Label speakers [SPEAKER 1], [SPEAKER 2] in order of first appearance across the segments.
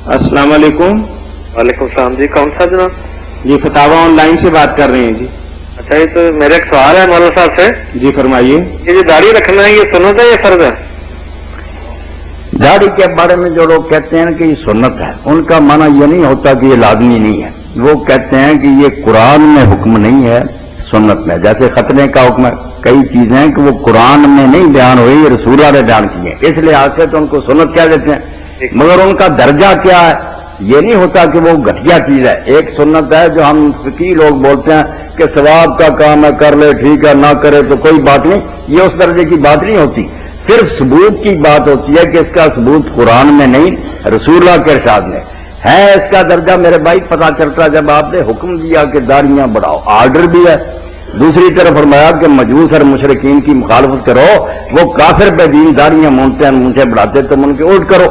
[SPEAKER 1] अस्सलाम वालेकुम।
[SPEAKER 2] वालेकुम सलाम जी, कौन सा जनाब?
[SPEAKER 1] जी फतावा ऑनलाइन से बात कर रहे हैं जी।
[SPEAKER 2] अच्छा, ये तो मेरा एक सवाल है मौलाना साहब से।
[SPEAKER 1] जी फरमाइए।
[SPEAKER 2] ये जो दाढ़ी रखना है ये सुन्नत है या फर्ज है?
[SPEAKER 3] दाढ़ी के बारे में जो लोग कहते हैं कि ये सुन्नत है, उनका माना ये नहीं होता कि ये लाजमी नहीं है। वो कहते हैं कि ये कुरान में हुक्म नहीं है, सुन्नत में। जैसे खतने का हुक्म है, कई चीजें हैं कि वो कुरान में नहीं बयान हुई, ये रसूलुल्लाह ने बयान की है, इसलिए आज से तो उनको सुन्नत कह देते हैं। मगर उनका दर्जा क्या है, ये नहीं होता कि वो घटिया चीज है। एक सुन्नत है जो हम फिकी लोग बोलते हैं कि सवाब का काम है, कर ले ठीक है, ना करे तो कोई बात नहीं, ये उस दर्जे की बात नहीं होती। सिर्फ सबूत की बात होती है कि इसका सबूत कुरान में नहीं, रसूलुल्लाह के इरशाद में है। इसका दर्जा मेरे भाई पता चलता जब आपने हुक्म दिया कि दाढ़ियां बढ़ाओ, आर्डर भी है। दूसरी तरफ फरमाया कि मजूस और मुशरिकीन की मुखालफत करो, वो काफिर पे दीन दाढ़ियां मूंदते हैं, मुंह से बढ़ाते, तुम उनके उल्ट करो।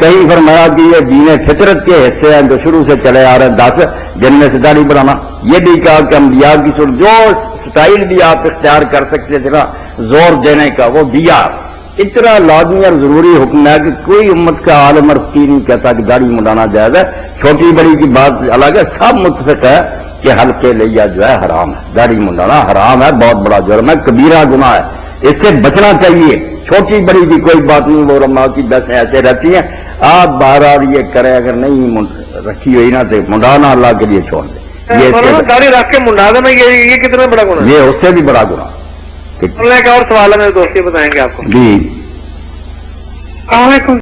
[SPEAKER 3] कहीं फरमाया कि ये दीन फितरत के हिस्से हैं जो शुरू से चले आ रहे हैं, 10 जिनमें से दाढ़ी बढ़ाना। ये भी कहा कि अंबिया की जो स्टाइल भी आप इख्तियार कर सकते थे ना जोर देने का, वो दिया। इतना लाजमी और जरूरी हुक्म है कि कोई उम्मत का आलम और फकीर नहीं कहता कि दाढ़ी मुंडाना जायज है। छोटी बड़ी की बात अलग है, सब मुत्तफिक है कि हल्के लिया जो है हराम है, दाढ़ी मुंडाना हराम है, बहुत बड़ा जुर्म है, कबीरा गुनाह है, इससे बचना चाहिए। छोटी बड़ी की कोई बात नहीं, वो रमा की 10 ऐसे रहती हैं। आप बार ये करें, अगर नहीं रखी हुई ना तो मुंडाना अल्लाह के लिए छोड़ दे। ये
[SPEAKER 2] दाढ़ी रख के मुंडा देना ये कितना बड़ा गुनाह है?
[SPEAKER 3] ये उससे भी बड़ा गुनाह।
[SPEAKER 2] एक और सवाल है मेरे दोस्त, ये बताएंगे आपको
[SPEAKER 3] जी।